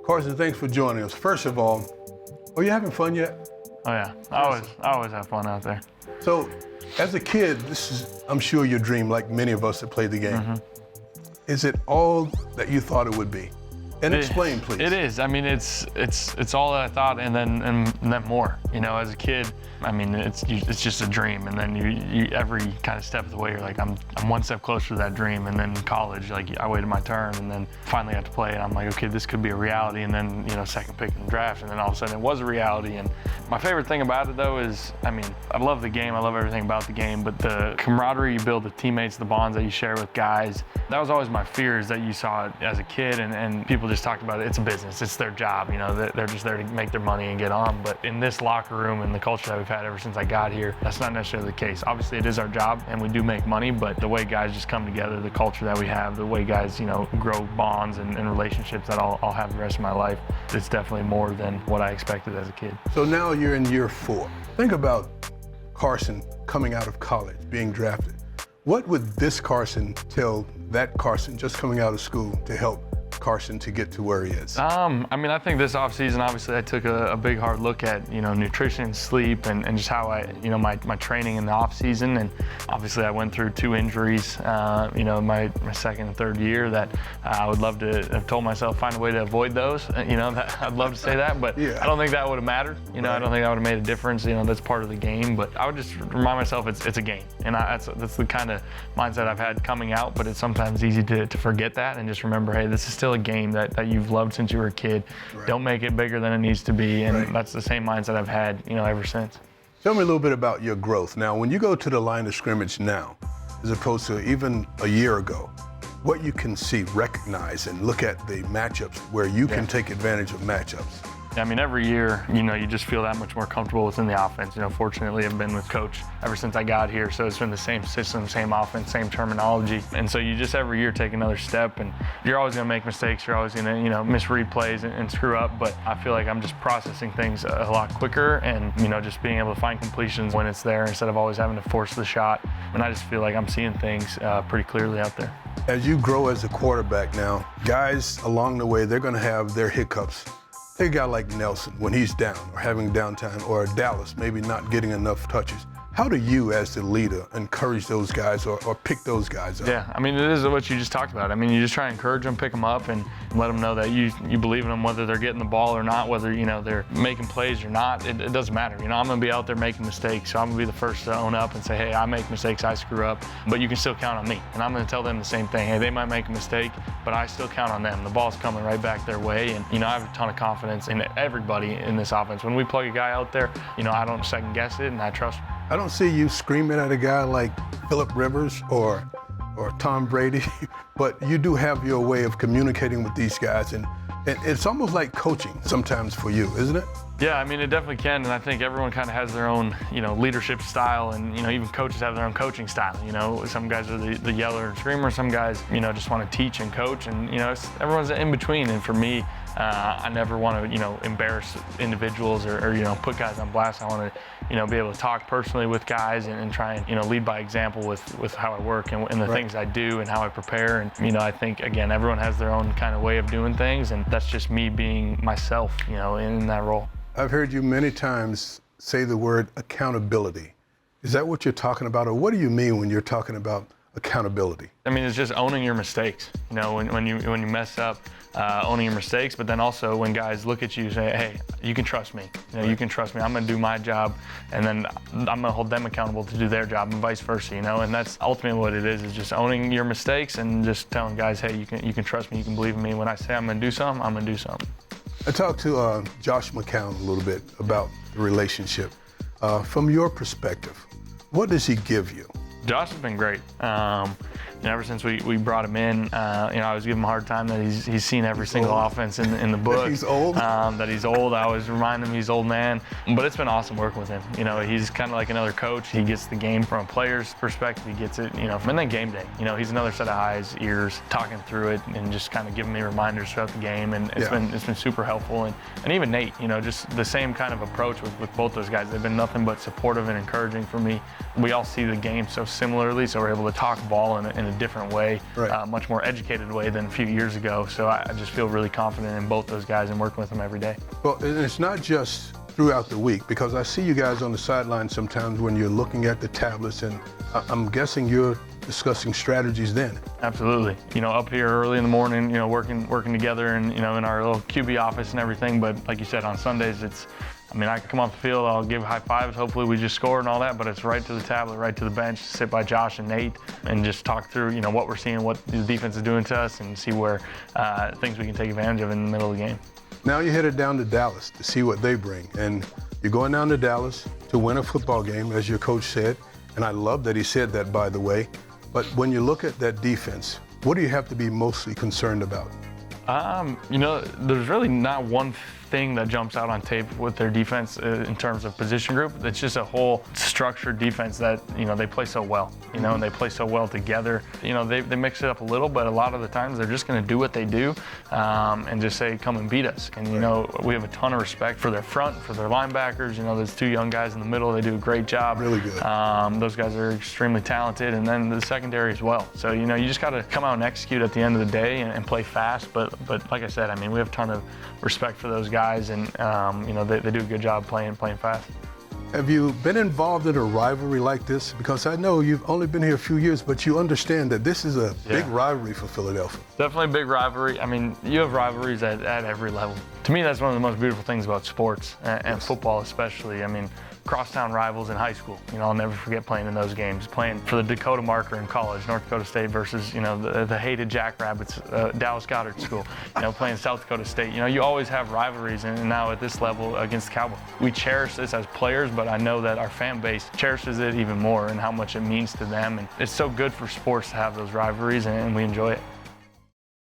Carson, thanks for joining us. First of all, are you having fun yet? Oh yeah, I always have fun out there. So, as a kid, this is, I'm sure, your dream, like many of us that played the game. Mm-hmm. Is it all that you thought it would be? And explain, please. It is. I mean, it's all that I thought, and then more. You know, as a kid, I mean, it's just a dream, and then you every kind of step of the way, you're like, I'm one step closer to that dream. And then college, like, I waited my turn, and then finally got to play, and I'm like, okay, this could be a reality. And then, you know, second pick in the draft, and then all of a sudden it was a reality. And my favorite thing about it, though, is, I mean, I love the game. I love everything about the game, but the camaraderie you build with teammates, the bonds that you share with guys, that was always my fear, is that you saw it as a kid, and people just talked about it. It's a business. It's their job. You know, they're just there to make their money and get on. But in this locker room and the culture that we've had ever since I got here, that's not necessarily the case. Obviously, it is our job, and we do make money, but the way guys just come together, the culture that we have, the way guys, you know, grow bonds and relationships that I'll have the rest of my life, it's definitely more than what I expected as a kid. So now you're in year 4. Think about Carson coming out of college, being drafted. What would this Carson tell that Carson just coming out of school to help Carson to get to where he is? I mean, I think this offseason, obviously, I took a big hard look at, you know, nutrition, sleep, and just how my training in the offseason. And obviously, I went through 2 injuries, you know, my second and third year that I would love to have told myself, find a way to avoid those. You know, I'd love to say that, but yeah. I don't think that would have mattered. You know, right. I don't think that would have made a difference. You know, that's part of the game. But I would just remind myself it's a game. And that's the kind of mindset I've had coming out, but it's sometimes easy to forget that and just remember, hey, this is still a game that you've loved since you were a kid. Right. Don't make it bigger than it needs to be, and right. That's the same mindset I've had, you know, ever since. Tell me a little bit about your growth. Now, when you go to the line of scrimmage now, as opposed to even a year ago, what you can see, recognize, and look at the matchups where you can take advantage of matchups. I mean, every year, you know, you just feel that much more comfortable within the offense. You know, fortunately, I've been with Coach ever since I got here, so it's been the same system, same offense, same terminology. And so you just every year take another step, and you're always going to make mistakes. You're always going to, you know, misread plays and screw up. But I feel like I'm just processing things a lot quicker, and, you know, just being able to find completions when it's there instead of always having to force the shot. And I just feel like I'm seeing things pretty clearly out there. As you grow as a quarterback now, guys along the way, they're going to have their hiccups. Take a guy like Nelson when he's down or having downtime, or Dallas maybe not getting enough touches. How do you, as the leader, encourage those guys or pick those guys up? Yeah, I mean, it is what you just talked about. I mean, you just try to encourage them, pick them up, and let them know that you believe in them, whether they're getting the ball or not, whether, you know, they're making plays or not. It doesn't matter. You know, I'm going to be out there making mistakes, so I'm going to be the first to own up and say, hey, I make mistakes, I screw up, but you can still count on me. And I'm going to tell them the same thing. Hey, they might make a mistake, but I still count on them. The ball's coming right back their way, and, you know, I have a ton of confidence in everybody in this offense. When we plug a guy out there, you know, I don't second guess it, and I trust him. I don't see you screaming at a guy like Phillip Rivers or Tom Brady, but you do have your way of communicating with these guys, and it's almost like coaching sometimes for you, isn't it? Yeah, I mean, it definitely can, and I think everyone kind of has their own, you know, leadership style, and, you know, even coaches have their own coaching style. You know, some guys are the yeller and screamer, some guys, you know, just want to teach and coach, and, you know, everyone's in between. And for me, I never want to, you know, embarrass individuals or, you know, put guys on blast. I want to, you know, be able to talk personally with guys and try and, you know, lead by example with how I work and the things I do and how I prepare. And, you know, I think, again, everyone has their own kind of way of doing things, and that's just me being myself, you know, in that role. I've heard you many times say the word accountability. Is that what you're talking about, or what do you mean when you're talking about accountability? I mean, it's just owning your mistakes. You know, when you mess up, owning your mistakes, but then also when guys look at you and say, hey, you can trust me. You know, you can trust me. I'm going to do my job, and then I'm going to hold them accountable to do their job, and vice versa. You know, and that's ultimately what it is just owning your mistakes and just telling guys, hey, you can trust me. You can believe in me. When I say I'm going to do something, I'm going to do something. I talked to Josh McCown a little bit about the relationship. From your perspective, what does he give you? Josh has been great. And ever since we brought him in, you know, I was giving him a hard time that he's seen every single offense in the book. That he's old? That he's old. I always remind him he's old man. But it's been awesome working with him. You know, he's kind of like another coach. He gets the game from a player's perspective. He gets it, you know, and then game day. You know, he's another set of eyes, ears, talking through it, and just kind of giving me reminders throughout the game. And it's been super helpful. And even Nate, you know, just the same kind of approach with both those guys. They've been nothing but supportive and encouraging for me. We all see the game so similarly, so we're able to talk ball in a different way, Right. much more educated way than a few years ago. So I just feel really confident in both those guys and working with them every day. Well, and it's not just throughout the week, because I see you guys on the sideline sometimes when you're looking at the tablets, and I'm guessing you're discussing strategies then. Absolutely. Up here early in the morning, working together and, in our little QB office and everything. But like you said, on Sundays, I come off the field, I'll give high fives, hopefully we just scored and all that, but it's right to the tablet, right to the bench, sit by Josh and Nate and just talk through, what we're seeing, what the defense is doing to us, and see where things we can take advantage of in the middle of the game. Now you're headed down to Dallas to see what they bring. And you're going down to Dallas to win a football game, as your coach said. And I love that he said that, by the way. But when you look at that defense, what do you have to be mostly concerned about? There's really not one thing that jumps out on tape with their defense in terms of position group. It's just a whole structured defense that, they play so well, and they play so well together. They mix it up a little, but a lot of the times they're just going to do what they do and just say, come and beat us. And, we have a ton of respect for their front, for their linebackers. There's two young guys in the middle. They do a great job. Really good. Those guys are extremely talented. And then the secondary as well. So, you just got to come out and execute at the end of the day and play fast. But like I said, we have a ton of respect for those guys, and they do a good job playing fast. Have you been involved in a rivalry like this? Because I know you've only been here a few years, but you understand that this is a big rivalry for Philadelphia. Definitely a big rivalry. You have rivalries at every level. To me, that's one of the most beautiful things about sports and football especially. Crosstown rivals in high school. I'll never forget playing in those games. Playing for the Dakota marker in college, North Dakota State versus, the hated Jackrabbits, Dallas Goddard School. Playing South Dakota State. You always have rivalries, and now at this level against the Cowboys. We cherish this as players, but I know that our fan base cherishes it even more and how much it means to them. And it's so good for sports to have those rivalries, and we enjoy it.